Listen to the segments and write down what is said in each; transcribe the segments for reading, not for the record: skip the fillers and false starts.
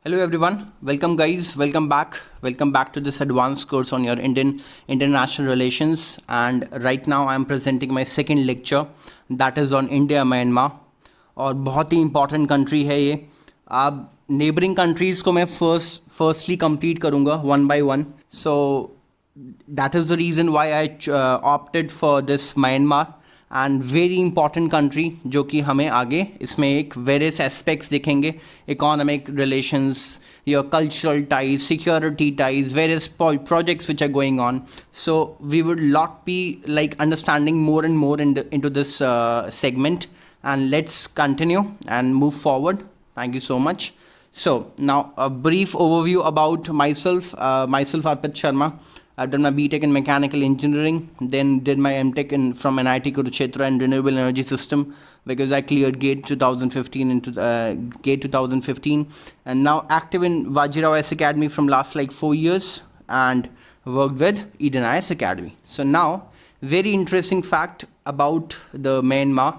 Hello everyone, welcome guys, welcome back to this advanced course on your Indian international relations. And right now I am presenting my second lecture that is on India Myanmar. और बहुत ही important country है ये. अब neighboring countries को मैं firstly complete करूँगा one by one. So that is the reason why I opted for this Myanmar. And very important country जो कि हमें आगे इसमें एक वेरियस एस्पेक्ट्स दिखेंगे, economic relations, your cultural ties, security ties, various projects which are going on. So we would not be like understanding more and more into this segment, and let's continue and move forward. Thank you so much. So now a brief overview about myself. Myself Arpit Sharma. I've done my BTech in Mechanical Engineering, then did my MTech from NIT Kurukshetra in Renewable Energy System because I cleared GATE 2015 GATE 2015, and now active in Vajirao IS Academy from last like 4 years and worked with Eden IS Academy. So now very interesting fact about the Myanmar.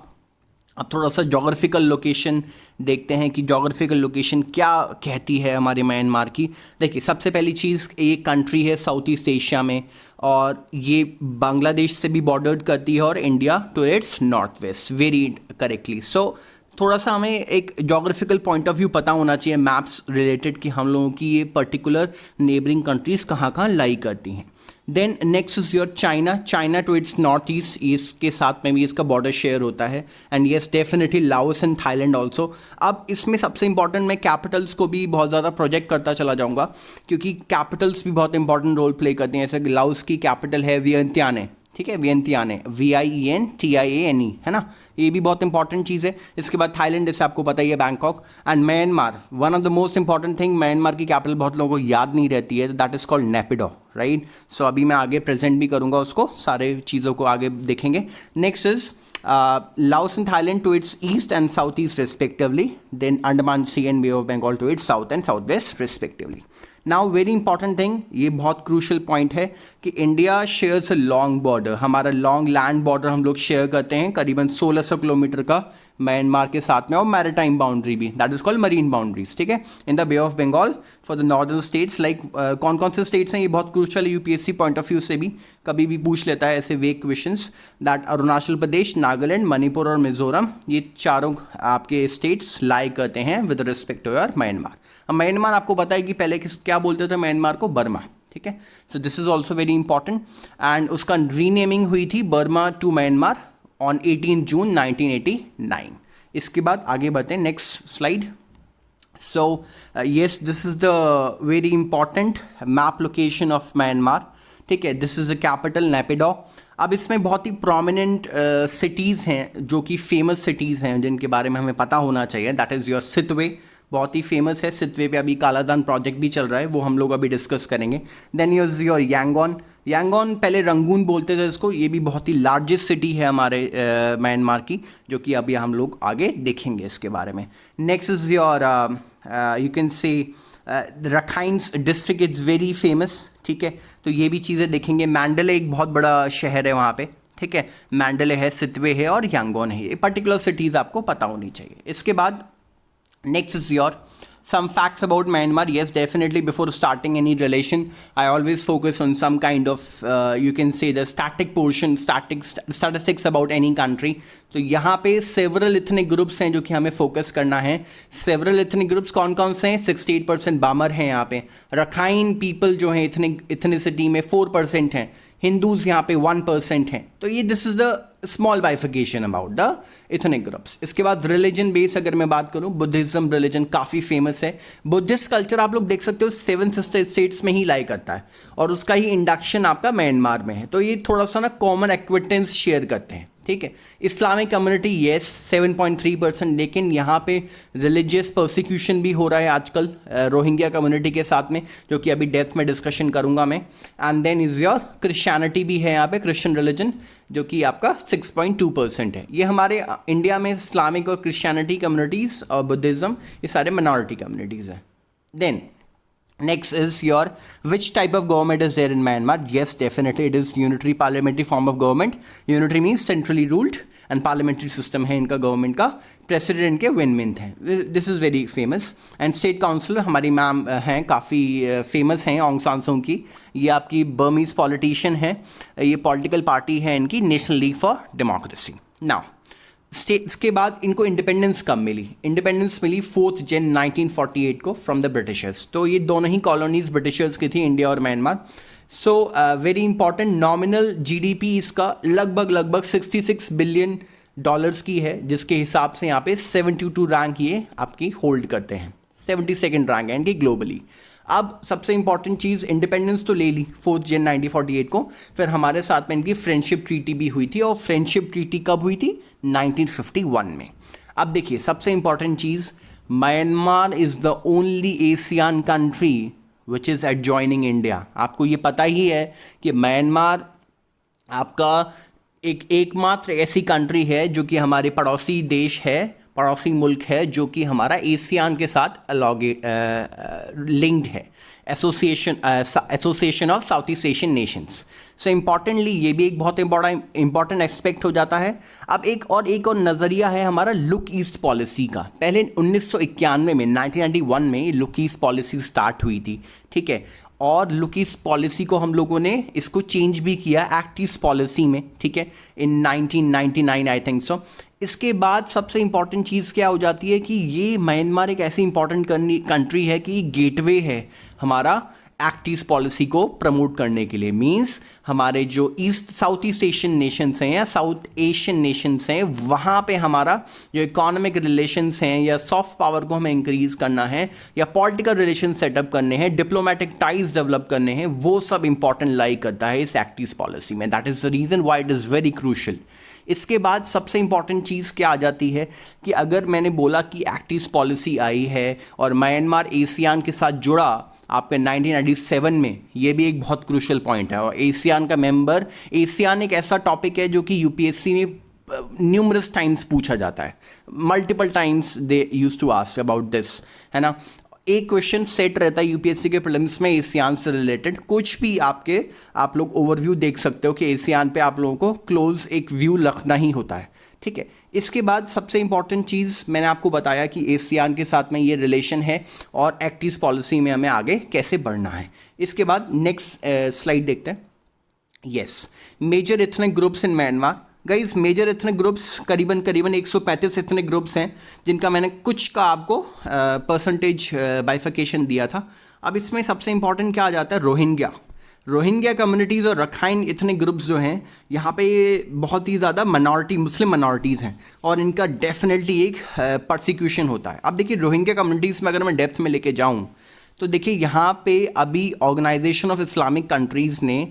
अब थोड़ा सा geographical location देखते हैं कि geographical location क्या कहती है हमारे म्यांमार की. देखिए, सबसे पहली चीज़, एक कंट्री है साउथ ईस्ट एशिया में और ये बांग्लादेश से भी बॉर्डर करती है और India to its north west, very correctly. So थोड़ा सा हमें एक जोग्राफिकल पॉइंट ऑफ व्यू पता होना चाहिए मैप्स रिलेटेड कि हम लोगों की ये पर्टिकुलर नेबरिंग कंट्रीज़ कहाँ कहाँ लाई करती हैं. Then next is your China to its north east, इसके साथ में भी इसका बॉर्डर शेयर होता है. And yes definitely Laos and Thailand also. अब इसमें सबसे इंपॉर्टेंट मैं कैपिटल्स को भी बहुत ज़्यादा प्रोजेक्ट करता चला जाऊँगा क्योंकि कैपिटल्स भी बहुत इंपॉर्टेंट रोल प्ले करती हैं. जैसे लाओस की कैपिटल है वियंतियाने, ठीक है, वियंतियाने, VIENTIANE, है ना, ये भी बहुत इंपॉर्टेंट चीज़ है. इसके बाद थाईलैंड, जैसे आपको पता ही है, Bangkok. And Myanmar, one of the most important thing, Myanmar की कैपिटल बहुत लोगों को याद नहीं रहती है, दैट इज़ कॉल्ड नेपिडो, राइट. सो अभी मैं आगे प्रेजेंट भी करूँगा उसको, सारे चीज़ों को आगे देखेंगे. Next is Laos and Thailand to its east and southeast respectively, then Andaman Sea and Bay of Bengal to its south and southwest respectively. Now very important thing, ये बहुत क्रूशल पॉइंट है कि India shares a long border, हमारा long land border हम लोग share करते हैं करीबन 1600 किलोमीटर का म्यांमार के साथ में, और मैरीटाइम बाउंड्री भी, that is called marine boundaries, ठीक है, in the Bay of Bengal for the northern states. Like कौन कौन से स्टेट्स हैं, ये बहुत क्रूशल है, यूपीएससी पॉइंट ऑफ व्यू से भी कभी भी पूछ लेता है ऐसे vague questions. That Arunachal Pradesh, Nagaland, Manipur और मिजोरम, ये चारों आपके स्टेट्स लाई करते हैं with respect to your Myanmar. अब म्यांमार आपको पता है कि पहले क्या बोलते थे म्यांमार को, बर्मा, ठीक है. So this is also very important. And उसका रीनेमिंग हुई थी Burma to Myanmar on 18 June 1989. इसके बाद आगे बढ़ते हैं, next slide. So yes, this is the very important map location of Myanmar, ठीक है. This is the capital Naypyidaw. अब इसमें बहुत ही प्रोमिनेंट सिटीज़ हैं जो कि फेमस सिटीज़ हैं जिनके बारे में हमें पता होना चाहिए. दैट इज़ योर सितवे, बहुत ही फेमस है. सितवे पे अभी कालादान प्रोजेक्ट भी चल रहा है, वो हम लोग अभी डिस्कस करेंगे. देन यूज योर यांगोन, पहले रंगून बोलते थे इसको, ये भी बहुत ही लार्जेस्ट सिटी है हमारे म्यांमार की, जो कि अभी हम लोग आगे देखेंगे इसके बारे में. Next is your you can say Rakhines district, is very famous, ठीक है. तो ये भी चीज़ें देखेंगे. मैंडले एक बहुत बड़ा शहर है वहाँ पे, ठीक है, मैंडले है, सितवे है और यांगोन है. ये पर्टिकुलर सिटीज़ आपको पता होनी चाहिए. इसके बाद next is your some facts about Myanmar. Yes, definitely before starting any relation I always focus on some kind of you can say the static portion, statistics about any country. तो यहाँ पे several ethnic groups हैं जो कि हमें focus करना है. Several ethnic groups कौन कौन से हैं? 68% बामर हैं यहाँ पे. रखाइन पीपल जो हैं इथनिसिटी में 4% हैं. हिंदूज़ यहाँ पे 1% हैं. तो ये this is the small बाइफिकेशन about the ethnic groups. इसके बाद रिलीजन बेस अगर मैं बात करूँ, बुद्धिज़्म रिलीजन काफ़ी फेमस है. बुद्धिस्ट कल्चर आप लोग देख सकते हो 7 स्टेट्स में ही लाई करता है और उसका ही इंडक्शन आपका म्यांमार में है. तो ये थोड़ा सा ना कॉमन एक्विटेंस शेयर करते हैं, ठीक है. इस्लामिक कम्युनिटी येस 7.3%, लेकिन यहाँ पे रिलीजियस परसिक्यूशन भी हो रहा है आजकल रोहिंग्या कम्युनिटी के साथ में, जो कि अभी डेप्थ में डिस्कशन करूँगा मैं. And then is your Christianity भी है यहाँ पे, क्रिश्चियन रिलीजन, जो कि आपका 6.2% है. ये हमारे इंडिया में इस्लामिक और क्रिश्चियनिटी कम्युनिटीज़ और बुद्धिज़्म, ये सारे माइनॉरिटी कम्युनिटीज़ हैं. Then next is your which type of government is there in Myanmar. Yes, definitely it is unitary parliamentary form of government. Unitary means centrally ruled and parliamentary system है इनका government का, president के Win Myint हैं, this is very famous. And state councillor हमारी ma'am हैं, काफ़ी famous हैं, Aung सान सू की, ये आपकी बर्मीज पॉलिटिशियन है, ये पॉलिटिकल पार्टी है इनकी national league for democracy. Now states के बाद इनको इंडिपेंडेंस कब मिली? इंडिपेंडेंस मिली 4 जन 1948 को फ्रॉम द ब्रिटिशर्स। तो ये दोनों ही कॉलोनीज ब्रिटिशर्स की थी, इंडिया और म्यांमार। सो वेरी इंपॉर्टेंट, नॉमिनल जीडीपी इसका लगभग 66 बिलियन डॉलर्स की है, जिसके हिसाब से यहाँ पे 72 रैंक ये आपकी होल्ड करते हैं, 72nd रैंक है इनकी ग्लोबली। अब सबसे इंपॉर्टेंट चीज़, इंडिपेंडेंस तो ले ली 4 जन 1948 को, फिर हमारे साथ में इनकी फ्रेंडशिप ट्रीटी भी हुई थी, और फ्रेंडशिप ट्रीटी कब हुई थी? 1951 में। अब देखिए सबसे important cheese, Myanmar is the only Asian country which is adjoining India. आपको ये पता ही है कि म्यांमार आपका एकमात्र ऐसी कंट्री है जो कि हमारे पड़ोसी देश है, पड़ोसी मुल्क है, जो कि हमारा एशियान के साथ लिंक्ड है, association of south east Asian Nations. So importantly ये भी एक बहुत इंपॉर्टेंट एस्पेक्ट हो जाता है। अब एक और नज़रिया है हमारा लुक ईस्ट पॉलिसी का। पहले 1991 में 1991 में लुक ईस्ट पॉलिसी स्टार्ट हुई थी, ठीक है, और लुक ईस्ट पॉलिसी को हम लोगों ने इसको चेंज भी किया एक्ट ईस्ट पॉलिसी में, ठीक है, इन 1999 आई थिंक सो। इसके बाद सबसे इंपॉर्टेंट चीज़ क्या हो जाती है कि ये म्यांमार एक ऐसी इंपॉर्टेंट कंट्री है कि गेटवे है हमारा एक्ट ईस्ट पॉलिसी को प्रमोट करने के लिए। मींस हमारे जो साउथ ईस्ट एशियन नेशंस हैं या साउथ एशियन नेशंस हैं, वहाँ पे हमारा जो इकोनॉमिक रिलेशंस हैं या सॉफ्ट पावर को हमें इंक्रीज़ करना है या पॉलिटिकल रिलेशन सेटअप करने हैं, डिप्लोमेटिक टाइज डेवलप करने हैं, वो सब इंपॉर्टेंट लाई करता है इस एक्ट ईस्ट पॉलिसी में। That is the reason why it is very crucial. इसके बाद सबसे इंपॉर्टेंट चीज़ क्या आ जाती है कि अगर मैंने बोला कि एक्ट ईस्ट पॉलिसी आई है और म्यांमार एशियान के साथ जुड़ा आपके 1997 में, ये भी एक बहुत क्रूशल पॉइंट है। और एशियान का मेंबर, एशियान एक ऐसा टॉपिक है जो कि यूपीएससी में न्यूमरस टाइम्स पूछा जाता है, multiple times they use to ask about this, है ना। एक क्वेश्चन सेट रहता है यूपीएससी के प्रीलिम्स में एशियान से रिलेटेड, कुछ भी आप लोग ओवरव्यू देख सकते हो कि एशियान पे आप लोगों को क्लोज एक व्यू रखना ही होता है, ठीक है। इसके बाद सबसे इंपॉर्टेंट चीज़ मैंने आपको बताया कि एशियान के साथ में ये रिलेशन है और एक्ट ईस्ट पॉलिसी में हमें आगे कैसे बढ़ना है। इसके बाद नेक्स्ट स्लाइड देखते हैं। Yes, major ethnic groups in Myanmar. Guys major ethnic groups करीबन 135 एथनिक ग्रुप्स हैं, जिनका मैंने कुछ का आपको परसेंटेज बाइफिकेशन दिया था। अब इसमें सबसे इंपॉर्टेंट क्या आ जाता है? रोहिंग्या कम्युनिटीज़ और रखाइन इथनिक ग्रुप्स जो हैं, यहाँ पे बहुत ही ज़्यादा मुस्लिम मिनॉरिटीज़ हैं और इनका डेफिनेटली एक परसिक्यूशन होता है। अब देखिए रोहिंग्या कम्युनिटीज़ में अगर मैं डेप्थ में लेके जाऊँ तो देखिए यहाँ पे अभी ऑर्गेनाइजेशन ऑफ इस्लामिक कंट्रीज़ ने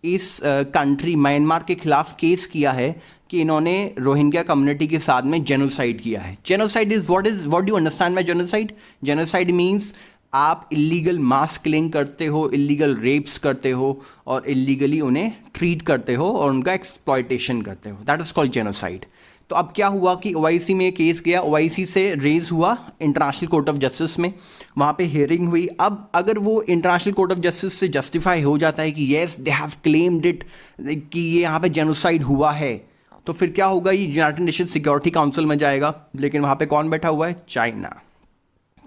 इस कंट्री म्यांमार के खिलाफ केस किया है कि इन्होंने रोहिंग्या कम्युनिटी के साथ में जेनोसाइड किया है। Genocide is what do you understand by genocide? Genocide means आप इलीगल मास किलिंग करते हो, इलीगल रेप्स करते हो और इलीगली उन्हें ट्रीट करते हो और उनका एक्सप्लॉयटेशन करते हो। That is called genocide. तो अब क्या हुआ कि ओआईसी में केस गया, ओआईसी से रेज हुआ इंटरनेशनल कोर्ट ऑफ जस्टिस में, वहाँ पे हियरिंग हुई। अब अगर वो इंटरनेशनल कोर्ट ऑफ जस्टिस से जस्टिफाई हो जाता है कि yes they have claimed it कि ये यहाँ पे जेनोसाइड हुआ है, तो फिर क्या होगा? ये यूनाइटेड नेशन सिक्योरिटी काउंसिल में जाएगा। लेकिन वहाँ पे कौन बैठा हुआ है?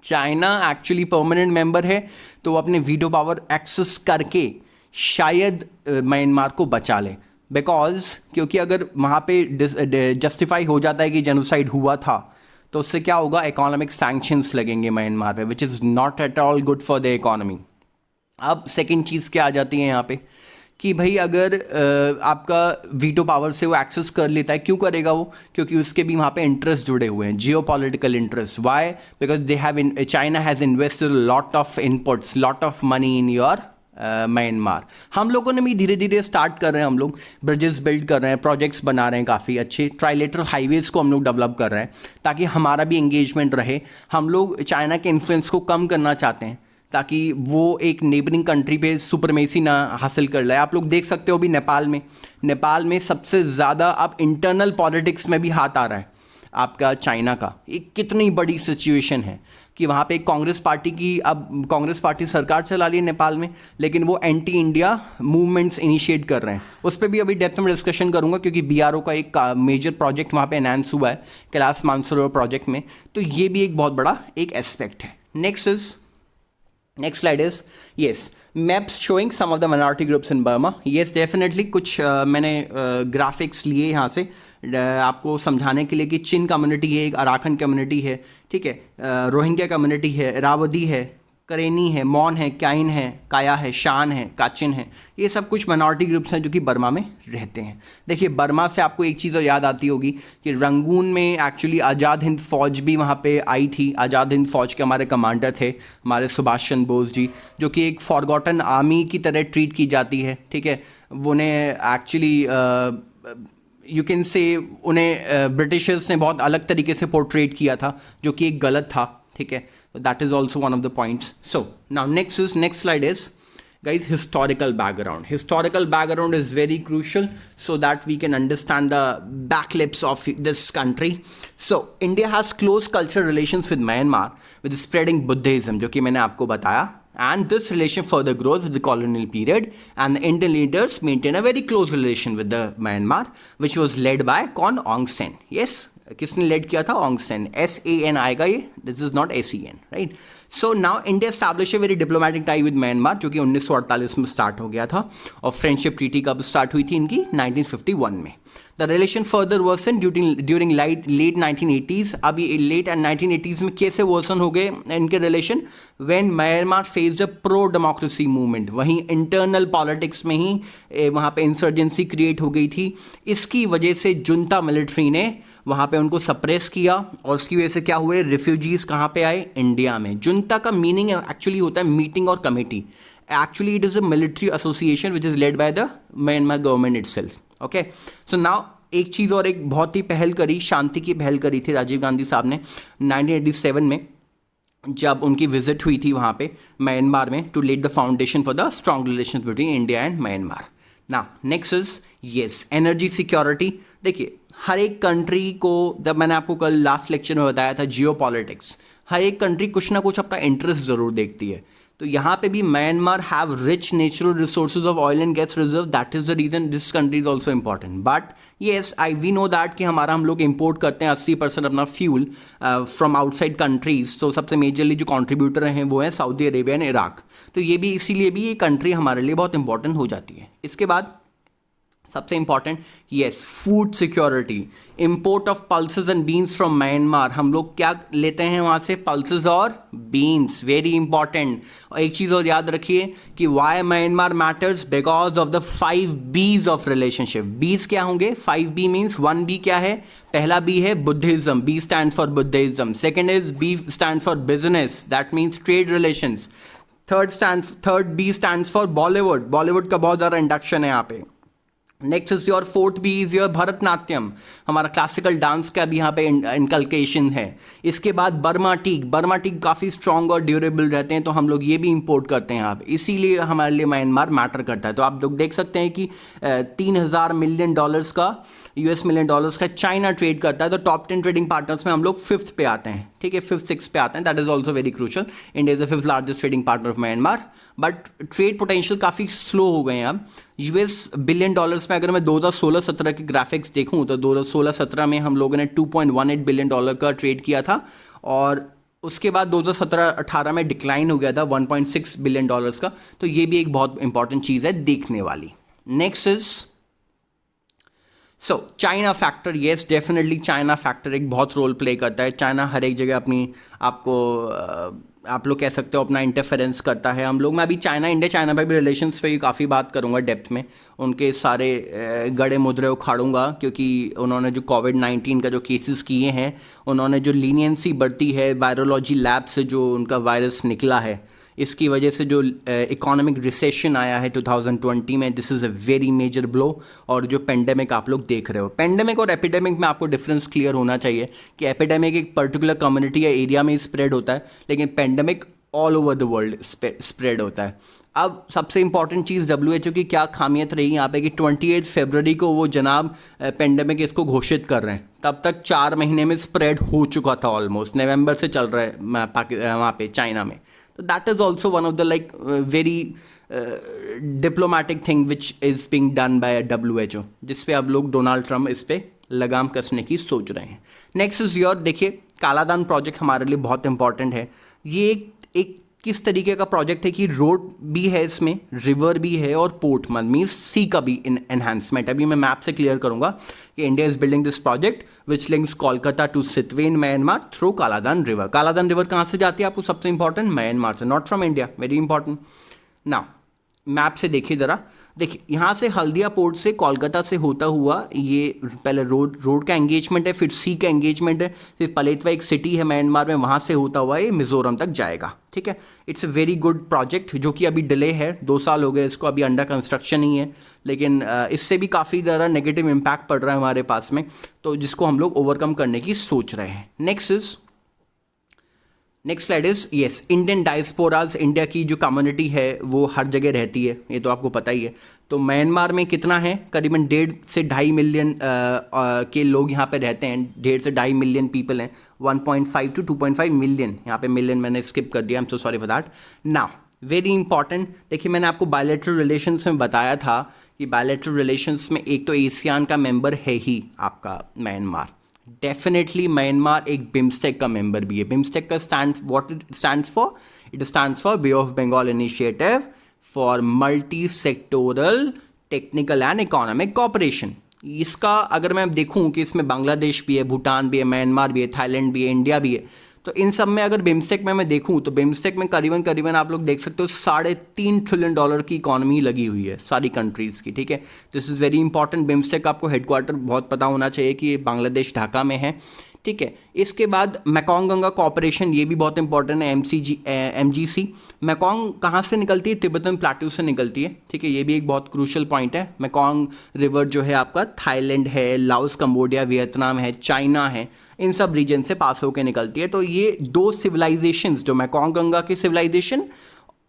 चाइना एक्चुअली परमानेंट मेंबर है, तो वो अपने वीटो पावर एक्सेस करके शायद म्यांमार को बचा ले। बिकॉज क्योंकि अगर वहाँ पे जस्टिफाई हो जाता है कि जेनोसाइड हुआ था, तो उससे क्या होगा? इकोनॉमिक सैंक्शंस लगेंगे म्यांमार पे, which is not at all good for the economy. अब सेकेंड चीज़ क्या आ जाती है यहाँ पे कि भाई अगर आपका वीटो पावर से वो एक्सेस कर लेता है, क्यों करेगा वो? क्योंकि उसके भी वहाँ पे इंटरेस्ट जुड़े हुए हैं, geopolitical interest. Why? Because China has invested lot of inputs, lot of money in your Myanmar. हम लोगों ने भी धीरे धीरे स्टार्ट कर रहे हैं, हम लोग ब्रिजेस बिल्ड कर रहे हैं, प्रोजेक्ट्स बना रहे हैं, काफ़ी अच्छे ट्राइलेटरल हाईवेज़ को हम लोग डेवलप कर रहे हैं ताकि हमारा भी एंगेजमेंट रहे। हम लोग चाइना के इन्फ्लुएंस को कम करना चाहते हैं ताकि वो एक नेबरिंग कंट्री पे सुपरमेसी ना हासिल कर ले। आप लोग देख सकते हो अभी नेपाल में सबसे ज़्यादा अब इंटरनल पॉलिटिक्स में भी हाथ आ रहा है। आपका चाइना का, एक कितनी बड़ी सिचुएशन है कि वहाँ पे कांग्रेस पार्टी की, अब कांग्रेस पार्टी सरकार चला रही है नेपाल में, लेकिन वो एंटी इंडिया मूवमेंट्स इनिशिएट कर रहे हैं। उस पर भी अभी डेप्थ में डिस्कशन करूँगा, क्योंकि बीआरओ का एक मेजर प्रोजेक्ट वहाँ पे एनहांस हुआ है कैलाश मानसरोवर प्रोजेक्ट में, तो ये भी एक बहुत बड़ा एक एस्पेक्ट है। Next slide is, yes, maps showing some of the minority groups in Burma. Yes, definitely कुछ मैंने ग्राफिक्स लिए यहाँ से आपको समझाने के लिए कि चिन कम्युनिटी है, एक अराकन कम्युनिटी है, ठीक है, रोहिंग्या कम्युनिटी है, रावदी है, करेनी है, मॉन है, क्याइन है, काया है, शान है, काचिन है, ये सब कुछ माइनॉरिटी ग्रुप्स हैं जो कि बर्मा में रहते हैं। देखिए, बर्मा से आपको एक चीज़ और याद आती होगी कि रंगून में एक्चुअली आज़ाद हिंद फौज भी वहाँ पे आई थी। आज़ाद हिंद फौज के हमारे कमांडर थे हमारे सुभाष चंद्र बोस जी, जो कि एक फॉरगॉटन आर्मी की तरह ट्रीट की जाती है, ठीक है। उन्हें एक्चुअली यू कैन से उन्हें ब्रिटिशर्स ने बहुत अलग तरीके से पोर्ट्रेट किया था, जो कि एक गलत था, ठीक है। That is also one of the points. So now next slide is, guys, historical background. Historical background is very crucial so that we can understand the backlips of this country. So India has close cultural relations with Myanmar with spreading Buddhism, जो कि मैंने आपको बताया, and this relation further grows with the colonial period, and the Indian leaders maintain a very close relation with the Myanmar, which was led by Aung San. Yes, किसने lead किया था? Aung San, SAN आएगा ये, this is not SEN, right. So now India establish a very diplomatic tie with Myanmar, जो कि 1948 में start हो गया था, और फ्रेंडशिप ट्रीटी कब स्टार्ट हुई थी इनकी? 1951 में। The relation further worsen during late 1980s। अब ये लेट 1980s में कैसे वर्सन हो गए इनके relation? When Myanmar faced a pro democracy movement, वहीं इंटरनल पॉलिटिक्स में ही वहाँ पे इंसर्जेंसी क्रिएट हो गई थी। इसकी वजह से जुंता मिलिट्री ने वहाँ पे उनको सप्रेस किया, और उसकी वजह से क्या हुए? रिफ्यूजीज कहाँ पे आए? इंडिया में। जुंता का मीनिंग एक्चुअली होता है मीटिंग और committee. Actually it is a military association which is led by the Myanmar government itself. Okay, so now एक चीज़ और, एक बहुत ही पहल करी, शांति की पहल करी थी राजीव गांधी साहब ने 1987 में, जब उनकी विजिट हुई थी वहाँ पे म्यांमार में, to laid the foundation for the strong relation between India and Myanmar. ना next is, yes, energy security. देखिए, हर एक कंट्री को, जब मैंने आपको कल लास्ट लेक्चर में बताया था जियो पॉलिटिक्स, हर एक कंट्री कुछ ना कुछ अपना इंटरेस्ट ज़रूर देखती है। तो यहाँ पे भी Myanmar have rich natural resources of oil and gas reserve, that is the reason this country is also important. But yes, we know that कि हम लोग इंपोर्ट करते हैं 80% अपना फ्यूल फ्रॉम आउटसाइड कंट्रीज। तो सबसे मेजरली जो कॉन्ट्रीब्यूटर हैं वो हैं सऊदी अरेबिया एंड इराक। तो ये भी इसीलिए भी ये कंट्री हमारे लिए बहुत इंपॉर्टेंट हो जाती है। इसके बाद सबसे important, yes, food security, import of pulses and beans from Myanmar. हम लोग क्या लेते हैं वहाँ से? पल्सेस और बीन्स, वेरी इंपॉर्टेंट। और एक चीज़ और याद रखिए कि why Myanmar matters, because of the 5 B's of relationship. Bs क्या होंगे? 5B मीन्स 1B क्या है? पहला B है Buddhism, B stand for Buddhism. Second is B stand for business, that means trade relations. Third B stand for Bollywood, Bollywood का बहुत ज़्यादा induction है यहाँ पे। Next is your 4th B is your Bharatanatyam, हमारा क्लासिकल डांस का भी यहाँ पे इनकलकेशन है। इसके बाद बर्मा टीक, बर्मा टीक काफ़ी स्ट्रॉन्ग और ड्यूरेबल रहते हैं, तो हम लोग ये भी इंपोर्ट करते हैं यहाँ पे, इसीलिए हमारे लिए म्यांमार मैटर करता है। तो आप लोग देख सकते हैं कि $3,000 मिलियन का, US मिलियन डॉलर्स का चाइना ट्रेड करता है। तो टॉप 10 ट्रेडिंग पार्टनर्स में हम लोग 5th पे आते हैं, ठीक है, 5th 6th पे आते हैं। That is also very crucial. India is the 5th largest trading partner of Myanmar, but trade potential काफ़ी स्लो हो गए हैं अब। US बिलियन डॉलर्स में अगर मैं 2016-17 के ग्राफिक्स देखूं तो 2016-17 में हम लोगों ने $2.18 बिलियन का ट्रेड किया था, और उसके बाद 2017-18 में डिक्लाइन हो गया था $1.6 बिलियन का। तो ये भी एक बहुत इंपॉर्टेंट चीज़ है देखने वाली। Next is, so China factor, yes definitely China factor एक बहुत रोल प्ले करता है। चाइना हर एक जगह अपनी आप लोग कह सकते हो अपना इंटरफेरेंस करता है। हम लोग, मैं अभी इंडिया चाइना पे भी रिलेशंस पे काफ़ी बात करूँगा डेप्थ में, उनके सारे गड़े मुद्रे उखाड़ूंगा, क्योंकि उन्होंने जो कोविड-19 का जो केसेस किए हैं, उन्होंने जो लीनियंसी बरती है वायरोलॉजी लैब से जो उनका वायरस निकला है, इसकी वजह से जो इकोनॉमिक रिसेशन आया है 2020 में, this is a very major blow. और जो पेंडेमिक आप लोग देख रहे हो, पेंडेमिक और एपिडेमिक में आपको डिफरेंस क्लियर होना चाहिए कि एपिडेमिक एक पर्टिकुलर कम्युनिटी या एरिया में स्प्रेड होता है, लेकिन pandemic all over the world spread होता है। अब सबसे इंपॉर्टेंट चीज़ WHO की क्या खामियत रही यहाँ पे कि 28 फरवरी को वो जनाब पेंडेमिक इसको घोषित कर रहे हैं, तब तक 4 महीने में स्प्रेड हो चुका था, ऑलमोस्ट नवंबर से चल रहा है वहाँ पे चाइना में। तो that is also one of the like very diplomatic thing which is being done by WHO, जिस पे अब लोग डोनाल्ड ट्रम्प इस पे लगाम कसने की सोच रहे हैं। नेक्स्ट इज़ योर, देखिए कालादान प्रोजेक्ट हमारे लिए बहुत इंपॉर्टेंट है। ये एक किस तरीके का प्रोजेक्ट है कि रोड भी है इसमें, रिवर भी है और पोर्ट मीन्स सी का भी एनहांसमेंट। अभी मैं मैप से क्लियर करूंगा कि India is building this project which links Kolkata to Sittwe in Myanmar through Kaladan river. Kaladan river कहाँ से जाती है आपको सबसे इंपॉर्टेंट? म्यांमार से, not from India, very important. Now map से देखिए ज़रा, देखिए यहाँ से हल्दिया पोर्ट से कोलकाता से होता हुआ ये पहले रोड का एंगेजमेंट है, फिर सी का एंगेजमेंट है, फिर पलेटवा एक सिटी है म्यांमार में, वहाँ से होता हुआ ये मिजोरम तक जाएगा। ठीक है, it's a very good project जो कि अभी डिले है, 2 साल हो गए इसको, अभी अंडर कंस्ट्रक्शन ही है, लेकिन इससे भी काफ़ी ज़्यादा नेगेटिव इम्पैक्ट पड़ रहा है हमारे पास में, तो जिसको हम लोग ओवरकम करने की सोच रहे हैं। Next slide is yes, Indian diasporas, India की जो कम्युनिटी है वो हर जगह रहती है, ये तो आपको पता ही है। तो म्यांमार में कितना है, करीबन 1.5 से 2.5 मिलियन के लोग यहाँ पे रहते हैं, 1.5 से 2.5 मिलियन पीपल हैं, 1.5 to 2.5 मिलियन, यहाँ पे मिलियन मैंने स्किप कर दिया, I am so sorry for that. Now very important, देखिए मैंने आपको बायलैटरल रिलेशंस में बताया था कि बायलैटरल रिलेशंस में एक तो एशियान का मेंबर है ही आपका म्यांमार, डेफिनेटली म्यांमार एक बिम्स्टेक का मेंबर भी है। बिम्स्टेक का what it stands for? It stands for bay of Bengal initiative for multi sectoral technical and economic cooperation. इसका अगर मैं देखूं कि इसमें बांग्लादेश भी है, भूटान भी है, म्यांमार भी है, थाईलैंड भी है, इंडिया भी है, तो इन सब में अगर बिम्स्टेक में मैं देखूं तो बिम्स्टेक में करीबन आप लोग देख सकते हो $3.5 ट्रिलियन की इकॉनमी लगी हुई है सारी कंट्रीज़ की। ठीक है, this is very important. BIMSTEC आपको हेडक्वार्टर बहुत पता होना चाहिए कि ये बांग्लादेश ढाका में है। ठीक है, इसके बाद मेकोंग गंगा कॉपरेशन, ये भी बहुत इंपॉर्टेंट है, MGC। मेकोंग कहाँ से निकलती है? तिब्बतन प्लेटू से निकलती है। ठीक है, ये भी एक बहुत क्रूशल पॉइंट है। मेकोंग रिवर जो है आपका थाईलैंड है, लाओस, कंबोडिया, वियतनाम है, चाइना है, इन सब रीजन से पास होकर निकलती है। तो ये 2 सिविलाइजेशंस, जो मेकोंग गंगा की सिविलाइजेशन,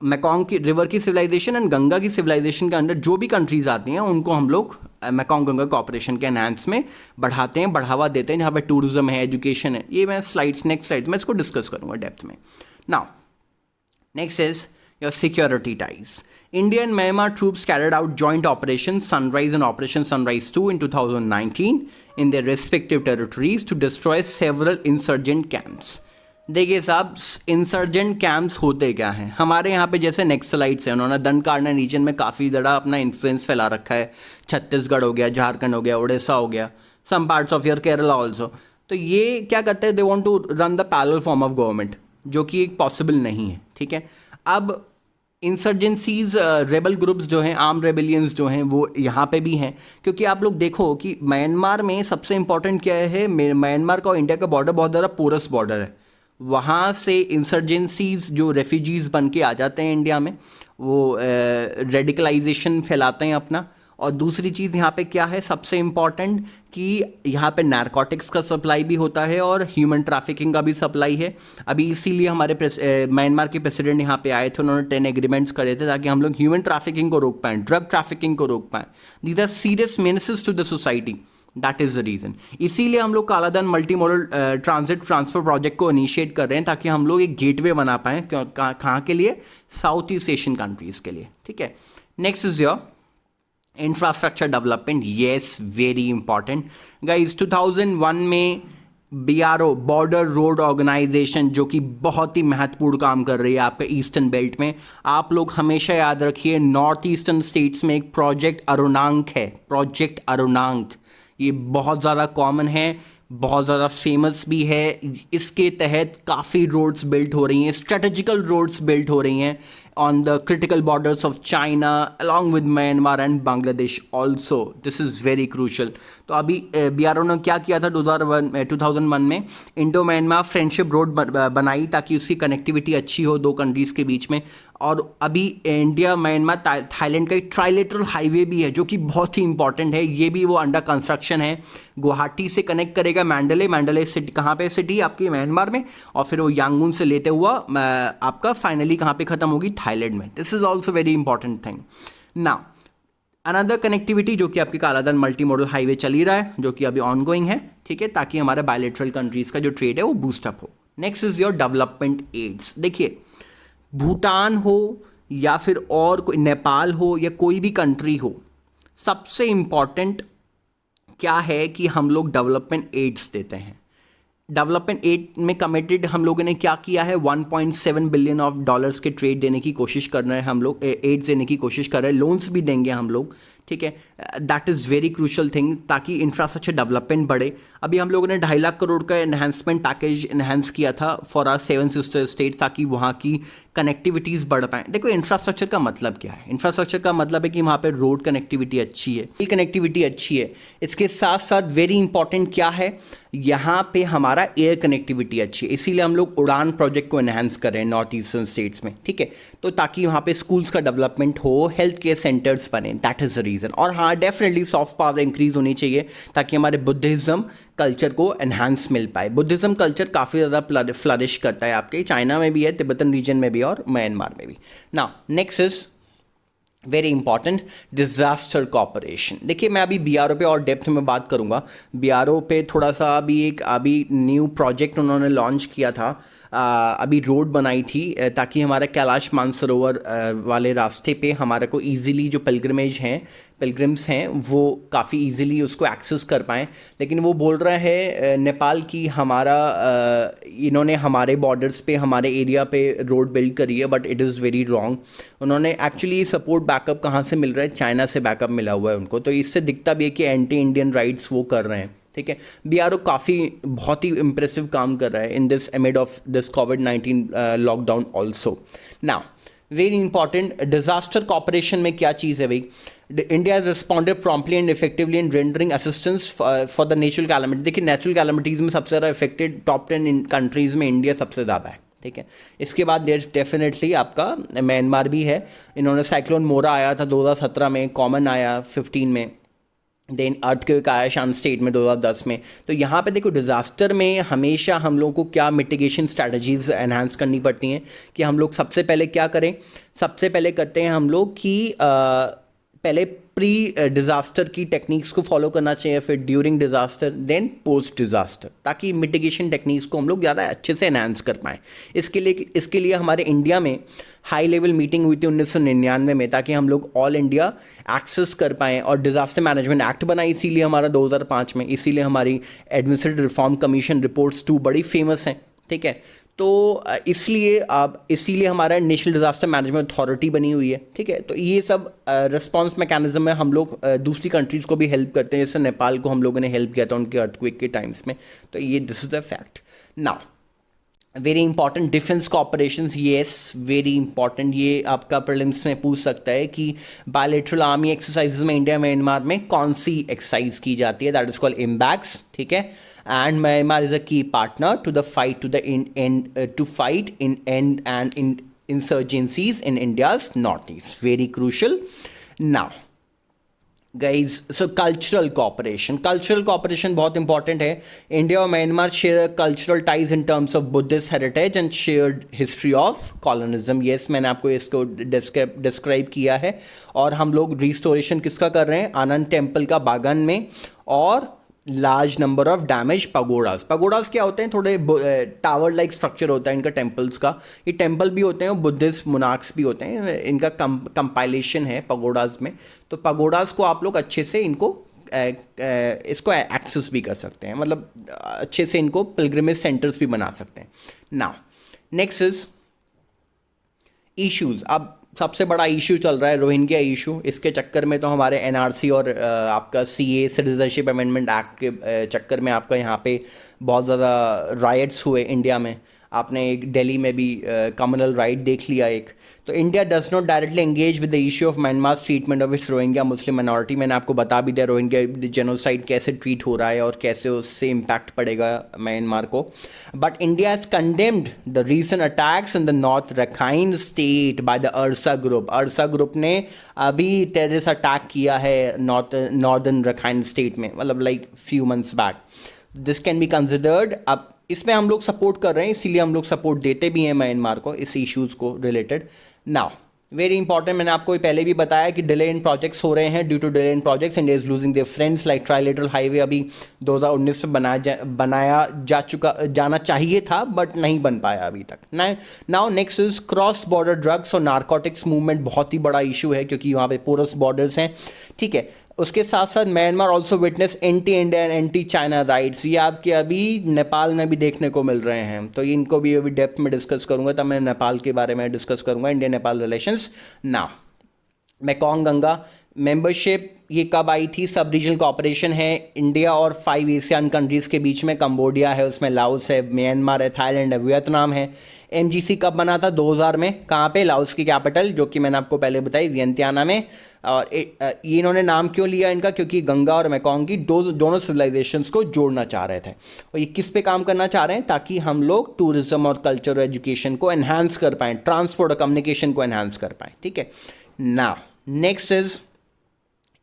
मेकोंग की रिवर की सिविलाइजेशन एंड गंगा की सिविलाइजेशन के अंडर जो भी कंट्रीज आती हैं उनको हम लोग मेकोंग गंगा कॉपरेशन के एनहांस में बढ़ाते हैं, बढ़ावा देते हैं, जहाँ पे टूरिज्म है, एजुकेशन है। ये मैं नेक्स्ट स्लाइड में इसको डिस्कस करूँगा डेप्थ में। Now next is your security ties. India and Myanmar troops carried out joint Operation Sunrise and Operation Sunrise 2 in 2019 in their respective territories to destroy several insurgent camps. देखिए साहब, insurgent camps होते क्या हैं? हमारे यहाँ पे जैसे नेक्सलाइट्स हैं, उन्होंने दंडकारण्य रीजन में काफ़ी ज़्यादा अपना इन्फ्लुएंस फैला रखा है। छत्तीसगढ़ हो गया, झारखंड हो गया, उड़ीसा हो गया, some parts of your Kerala also. तो ये क्या करते हैं? They want to run the parallel form of government, जो कि एक पॉसिबल नहीं है। ठीक है, अब इंसर्जेंसीज, रेबल ग्रुप्स जो हैं, आर्म रेबेलियंस जो हैं, वो यहाँ पे भी हैं। क्योंकि आप लोग देखो कि म्यांमार में सबसे इंपॉर्टेंट क्या है, म्यांमार का और इंडिया का बॉर्डर बहुत ज़्यादा पोरस बॉर्डर है। वहाँ से इंसर्जेंसीज जो रेफ्यूजीज़ बन के आ जाते हैं इंडिया में, वो रेडिकलाइजेशन फैलाते हैं अपना। और दूसरी चीज़ यहाँ पे क्या है सबसे इम्पॉर्टेंट, कि यहाँ पे नारकोटिक्स का सप्लाई भी होता है और ह्यूमन ट्रैफिकिंग का भी सप्लाई है। अभी इसीलिए हमारे म्यांमार के प्रेसिडेंट यहाँ पे आए थे, उन्होंने 10 एग्रीमेंट्स करे थे ताकि हम लोग ह्यूमन ट्रैफिकिंग को रोक पाएँ, ड्रग ट्रैफिकिंग को रोक पाएँ। These are serious menaces to the society, that is the reason. इसीलिए हम लोग Kaladan multi modal transfer project को इनिशिएट कर रहे हैं, ताकि हम लोग एक गेटवे बना पाएँ। कहाँ के लिए? साउथ ईस्ट एशियन कंट्रीज़ के लिए। ठीक है, next is your infrastructure development. Yes, very important guys. 2001 में BRO, बॉर्डर रोड ऑर्गेनाइजेशन, जो कि बहुत ही महत्वपूर्ण काम कर रही है आपके ईस्टर्न बेल्ट में। आप लोग हमेशा याद रखिए, नॉर्थ ईस्टर्न स्टेट्स में एक प्रोजेक्ट अरुणांक है, प्रोजेक्ट अरुणांक। ये बहुत ज़्यादा कॉमन है, बहुत ज़्यादा फेमस भी है। इसके तहत काफ़ी रोड्स बिल्ट हो रही हैं, स्ट्रेटेजिकल रोड्स बिल्ट हो रही हैं on the critical borders of China along with Myanmar and Bangladesh also. This is very crucial. तो अभी BRO ने क्या किया था 2001 में, इंडो म्यांमार फ्रेंडशिप रोड बनाई ताकि उसकी कनेक्टिविटी अच्छी हो 2 कंट्रीज़ के बीच में। और अभी इंडिया म्यांमार थाईलैंड का एक ट्राइलेटरल हाईवे भी है, जो कि बहुत ही इंपॉर्टेंट है। ये भी वो अंडर कंस्ट्रक्शन है। गुवाहाटी से कनेक्ट करेगा मैंडले सिटी, कहाँ पे सिटी आपकी? म्यांमार में। और फिर वो यांगून से लेते हुआ आपका फाइनली कहाँ पे ख़त्म होगी? थाईलैंड में। This is also very important thing. Now another connectivity जो कि आपकी कालाधन मल्टी मॉडल हाईवे चल ही रहा है, जो कि अभी ऑनगोइंग है, ठीक है, ताकि हमारे बायलेटरल कंट्रीज़ का जो ट्रेड है वो बूस्टअप हो। Next is your development aids. देखिए, भूटान हो या फिर और कोई नेपाल हो या कोई भी कंट्री हो, सबसे इम्पॉर्टेंट क्या है कि हम लोग डेवलपमेंट एड्स देते हैं। डेवलपमेंट एड में कमिटेड हम लोगों ने क्या किया है, 1.7 बिलियन ऑफ डॉलर्स के ट्रेड देने की कोशिश कर रहे हैं हम लोग, एड्स देने की कोशिश कर रहे हैं, लोन्स भी देंगे हम लोग, ठीक है। That is very crucial thing, ताकि इंफ्रास्ट्रक्चर डेवलपमेंट बढ़े। अभी हम लोगों ने 2.5 लाख करोड़ का एनहेंसमेंट पैकेज एनहेंस किया था फॉर आर 7 सिस्टर स्टेट, ताकि वहाँ की कनेक्टिविटीज़ बढ़ पाएँ। देखो, इंफ्रास्ट्रक्चर का मतलब क्या है? इंफ्रास्ट्रक्चर का मतलब है कि वहाँ पर रोड कनेक्टिविटी अच्छी है, रेल कनेक्टिविटी अच्छी है। इसके साथ साथ वेरी इंपॉर्टेंट क्या है, यहाँ पे हमारा एयर कनेक्टिविटी अच्छी है। इसीलिए हम लोग उड़ान प्रोजेक्ट को एनहांस कर रहे हैं नॉर्थ ईस्टर्न स्टेट्स में, ठीक है। तो ताकि वहाँ पे स्कूल्स का डेवलपमेंट हो, हेल्थ केयर सेंटर्स बने, दैट इज़ द रीज़न। और हाँ, डेफिनेटली सॉफ्ट पावर इंक्रीज होनी चाहिए, ताकि हमारे बुद्धिज़्म कल्चर को एनहांस मिल पाए। बुद्धिज़्म कल्चर काफ़ी ज़्यादा फ्लरिश करता है, आपके चाइना में भी है, तिब्बतन रीजन में भी और म्यांमार में भी। Now next is very important, disaster cooperation. देखिए, मैं अभी बीआरओ पे और डेप्थ में बात करूँगा। बीआरओ पे थोड़ा सा अभी न्यू प्रोजेक्ट उन्होंने लॉन्च किया था, अभी रोड बनाई थी, ताकि हमारा कैलाश मानसरोवर वाले रास्ते पे हमारे को इजीली जो पिलग्रिम्स हैं वो काफ़ी इजीली उसको एक्सेस कर पाएँ। लेकिन वो बोल रहा है नेपाल की इन्होंने हमारे बॉर्डर्स पे, हमारे एरिया पे रोड बिल्ड करी है, but it is very wrong. उन्होंने एक्चुअली सपोर्ट बैकअप कहाँ से मिल रहा है? चाइना से बैकअप मिला हुआ है उनको। तो इससे दिखता भी है कि एंटी इंडियन राइट्स वो कर रहे हैं, ठीक है। बीआरओ बहुत ही इम्प्रेसिव काम कर रहा है in this amid of this कोविड-19 lockdown also. Now very important, disaster cooperation में क्या चीज़ है भाई? India has responded promptly and effectively in rendering assistance for the natural calamity. देखिए, नेचुरल कैलामिटीज़ में सबसे ज़्यादा इफेक्टेड टॉप 10 कंट्रीज़ में इंडिया सबसे ज़्यादा है, ठीक है। इसके बाद देयर डेफिनेटली आपका म्यांमार भी है। इन्होंने साइक्लोन मोरा आया था 2017 में, कॉमन आया 15 में, देन अर्थक्वेक आया शान स्टेट में 2010 में। तो यहाँ पे देखो, डिज़ास्टर में हमेशा हम लोग को क्या मिटिगेशन स्ट्रैटेजीज़ एनहांस करनी पड़ती हैं कि हम लोग सबसे पहले क्या करें। सबसे पहले करते हैं हम लोग कि पहले प्री डिज़ास्टर की टेक्निक्स को फॉलो करना चाहिए, फिर during disaster, then post disaster, ताकि मिटिगेशन टेक्निक्स को हम लोग ज़्यादा अच्छे से एनहांस कर पाएँ। इसके लिए हमारे इंडिया में हाई लेवल मीटिंग हुई थी 1999 में, ताकि हम लोग ऑल इंडिया एक्सेस कर पाएँ। और डिज़ास्टर मैनेजमेंट एक्ट बना इसीलिए हमारा 2005 में, इसीलिए हमारी एडमिनिस्ट्रेटिव रिफॉर्म कमीशन रिपोर्ट्स 2 बड़ी फेमस हैं, ठीक है। तो इसीलिए हमारा नेशनल डिज़ास्टर मैनेजमेंट अथॉरिटी बनी हुई है, ठीक है। तो ये सब रिस्पांस मैकेनिज्म में हम लोग दूसरी कंट्रीज़ को भी हेल्प करते हैं, जैसे नेपाल को हम लोगों ने हेल्प किया था उनके अर्थक्वेक के टाइम्स में। तो ये this is the fact. Now very important, defence cooperations, yes very important. ये आपका प्रीलिम्स में पूछ सकता है कि बायलैटरल आर्मी एक्सरसाइजेज में इंडिया म्यांमार में कौन सी एक्सरसाइज की जाती है? दैट इज कॉल्ड इम्बैक्स, ठीक है। And Myanmar is a key partner to the fight to fight in insurgencies in India's northeast. Very crucial. Now, guys, so cultural cooperation बहुत important है। इंडिया और Myanmar share cultural ties in terms of Buddhist heritage and shared history of colonialism. Yes, मैंने आपको इसको describe किया है। और हम लोग रिस्टोरेशन किसका कर रहे हैं? आनंद टेम्पल का बागान में। और लार्ज नंबर ऑफ डैमेज पगोडाज क्या होते हैं? थोड़े टावर लाइक स्ट्रक्चर होता है इनका टेम्पल्स का। ये टेम्पल भी होते हैं और बुद्धिस्ट मुनाक्स भी होते हैं, इनका कंपाइलेशन है पगोडाज में। तो पगोडाज को आप लोग अच्छे से इसको एक्सेस भी कर सकते हैं, मतलब अच्छे से इनको पिलग्रिमेज सेंटर्स भी बना सकते हैं। Now next is issues. अब सबसे बड़ा इशू चल रहा है रोहिंग्या इशू। इसके चक्कर में तो हमारे एनआरसी और आपका सीए सिटीजनशिप अमेंडमेंट एक्ट के चक्कर में आपका यहाँ पे बहुत ज़्यादा राइट्स हुए इंडिया में। आपने एक दिल्ली में भी कम्युनल राइट देख लिया एक। तो India does not directly engage with the issue of Myanmar treatment of its Rohingya Muslim minority. मैंने आपको बता भी दिया रोहिंग्या जेनोसाइड कैसे ट्रीट हो रहा है और कैसे उससे इम्पैक्ट पड़ेगा म्यांमार को। But India has condemned the recent attacks in the north Rakhine state by the ARSA group. ARSA group ने अभी टेररिस्ट अटैक किया है नॉर्दर्न रखाइन स्टेट में, मतलब like few months back. This can be considered. अब इसमें हम लोग सपोर्ट कर रहे हैं, इसीलिए हम लोग सपोर्ट देते भी हैं म्यांमार को इस इश्यूज़ को रिलेटेड। नाउ वेरी इंपॉर्टेंट, मैंने आपको पहले भी बताया कि डिले इन प्रोजेक्ट्स हो रहे हैं। Due to delay in projects India is losing their friends, like trilateral highway अभी 2019 में बनाया जाना चाहिए था, बट नहीं बन पाया अभी तक। Now next is cross border drugs और नारकोटिक्स मूवमेंट, बहुत ही बड़ा इशू है क्योंकि वहाँ पे पोरस बॉर्डर्स हैं, ठीक है। उसके साथ साथ Myanmar also witness anti India and anti China rights, ये आपके अभी नेपाल में भी देखने को मिल रहे हैं, तो इनको भी अभी डेप्थ में डिस्कस करूंगा, तब मैं नेपाल के बारे में डिस्कस करूंगा, India Nepal relations. Now Mekong Ganga membership ये कब आई थी? सब रीजनल कोऑपरेशन है इंडिया और 5 एशियन कंट्रीज़ के बीच में। कंबोडिया है, उसमें लाओस है, म्यांमार है, थाईलैंड है, वियतनाम है। एमजीसी कब बना था? 2000 में। कहाँ पे? लाओस की कैपिटल, जो कि मैंने आपको पहले बताई, वियंतियाना में। और ये इन्होंने नाम क्यों लिया इनका? क्योंकि गंगा और मेकोंग की दोनों सिविलाइजेशंस को जोड़ना चाह रहे थे। और ये किस पे काम करना चाह रहे हैं? ताकि हम लोग टूरिज्म और कल्चर और एजुकेशन को एनहांस कर पाएँ, ट्रांसपोर्ट और कम्युनिकेशन को एनहांस कर पाएँ, ठीक है। Now next is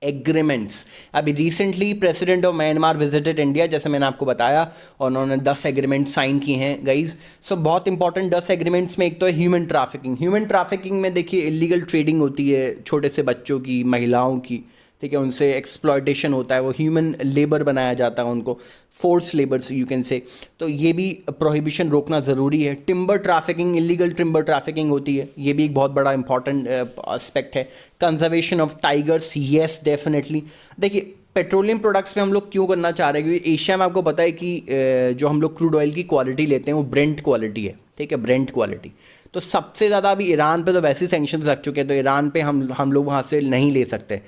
agreements. अभी recently president of Myanmar visited India, जैसे मैंने आपको बताया, और उन्होंने 10 एग्रीमेंट साइन किए हैं गाइज। सो बहुत इंपॉर्टेंट 10 एग्रीमेंट्स में एक तो है ह्यूमन ट्रैफिकिंग। ह्यूमन ट्रैफिकिंग में देखिए इलीगल ट्रेडिंग होती है छोटे से बच्चों की, महिलाओं की, ठीक है, उनसे एक्सप्लॉयटेशन होता है, वो ह्यूमन लेबर बनाया जाता है उनको, फोर्स लेबर्स यू कैन से। तो ये भी प्रोहिबिशन रोकना ज़रूरी है। Timber trafficking, illegal timber trafficking होती है, ये भी एक बहुत बड़ा इंपॉर्टेंट एस्पेक्ट है। Conservation of tigers, yes definitely. देखिए पेट्रोलियम प्रोडक्ट्स में हम लोग क्यों करना चाह रहे हैं? क्योंकि एशिया में आपको पता है कि जो हम लोग क्रूड ऑयल की क्वालिटी लेते हैं वो ब्रेंट क्वालिटी है, ठीक है, ब्रेंट क्वालिटी। तो सबसे ज़्यादा अभी ईरान पे तो वैसे ही सैंक्शंस लग चुके हैं, तो ईरान पे हम लोग वहाँ से नहीं ले सकते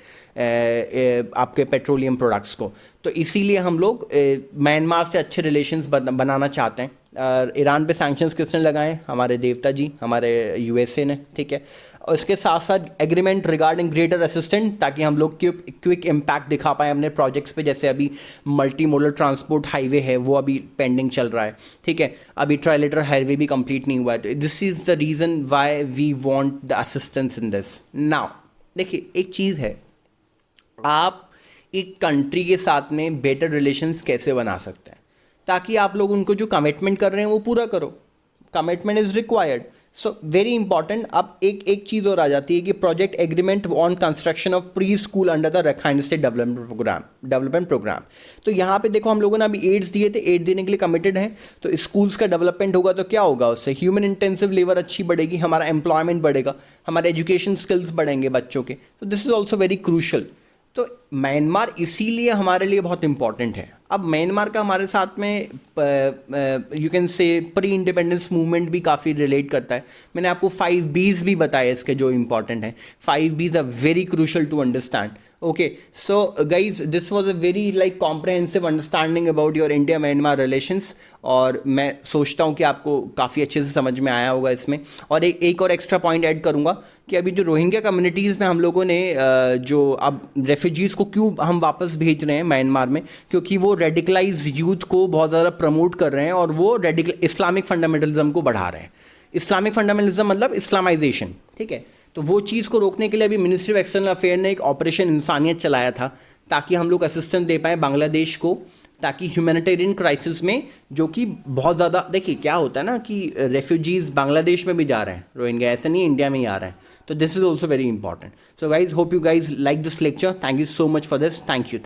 आपके पेट्रोलियम प्रोडक्ट्स को। तो इसीलिए हम लोग म्यांमार से अच्छे रिलेशंस बनाना चाहते हैं। ईरान पे सैंक्शंस किसने लगाए? हमारे देवता जी, हमारे यूएसए ने, ठीक है। और इसके साथ साथ एग्रीमेंट रिगार्डिंग ग्रेटर असिस्टेंट, ताकि हम लोग क्विक इम्पैक्ट दिखा पाएँ अपने प्रोजेक्ट्स पे। जैसे अभी मल्टी मोडल ट्रांसपोर्ट हाईवे है, वो अभी पेंडिंग चल रहा है, ठीक है। अभी ट्राइलेटरल हाईवे भी कंप्लीट नहीं हुआ है। तो this is the reason why we want the assistance in this. Now देखिए एक चीज़ है, आप एक कंट्री के साथ में बेटर रिलेशंस कैसे बना सकते हैं? ताकि आप लोग उनको जो कमिटमेंट कर रहे हैं वो पूरा करो। Commitment is required. So very important. अब एक चीज़ और आ जाती है कि project agreement on construction of pre school under the Rakhine state development programme. तो यहाँ पे देखो हम लोगों ने अभी एड्स दिए थे, एड देने के लिए कमिटेड हैं। तो स्कूल्स का डेवलपमेंट होगा तो क्या होगा? उससे ह्यूमन इंटेंसिव लेबर अच्छी बढ़ेगी, हमारा एम्प्लॉयमेंट बढ़ेगा, हमारे एजुकेशन स्किल्स बढ़ेंगे बच्चों के। तो this is also very crucial. तो म्यांमार इसीलिए हमारे लिए बहुत इंपॉर्टेंट है। अब म्यांमार का हमारे साथ में यू कैन से प्री इंडिपेंडेंस मूवमेंट भी काफ़ी रिलेट करता है। मैंने आपको 5 Bs भी बताए इसके जो इंपॉर्टेंट हैं। 5 Bs are very crucial to understand. Okay, so guys this was a very like comprehensive understanding about your India Myanmar relations, और मैं सोचता हूँ कि आपको काफ़ी अच्छे से समझ में आया होगा इसमें। और एक और एक्स्ट्रा पॉइंट ऐड करूँगा कि अभी जो रोहिंग्या कम्युनिटीज़ में हम लोगों ने जो अब रेफ्यूजीज़ को क्यों हम वापस भेज रहे हैं म्यांमार में, क्योंकि वो रेडिकलाइज यूथ को बहुत ज़्यादा प्रमोट कर रहे हैं और वो इस्लामिक फंडामेंटलिज्म को बढ़ा रहे हैं। इस्लामिक फंडामेंटलिज्म मतलब इस्लामाइजेशन, ठीक है। तो वो चीज़ को रोकने के लिए अभी मिनिस्ट्री ऑफ एक्सटर्नल अफेयर ने एक ऑपरेशन इंसानियत चलाया था, ताकि हम लोग असिस्टेंस दे पाएँ बांग्लादेश को, ताकि ह्यूमैनिटेरियन क्राइसिस में, जो कि बहुत ज़्यादा, देखिए क्या होता है ना कि रेफ्यूजीज़ बांग्लादेश में भी जा रहे हैं, रोहिंग्या, ऐसा नहीं इंडिया में ही आ रहे हैं। तो this is also very important. So guys hope you guys like this lecture. Thank you so much for this. Thank you.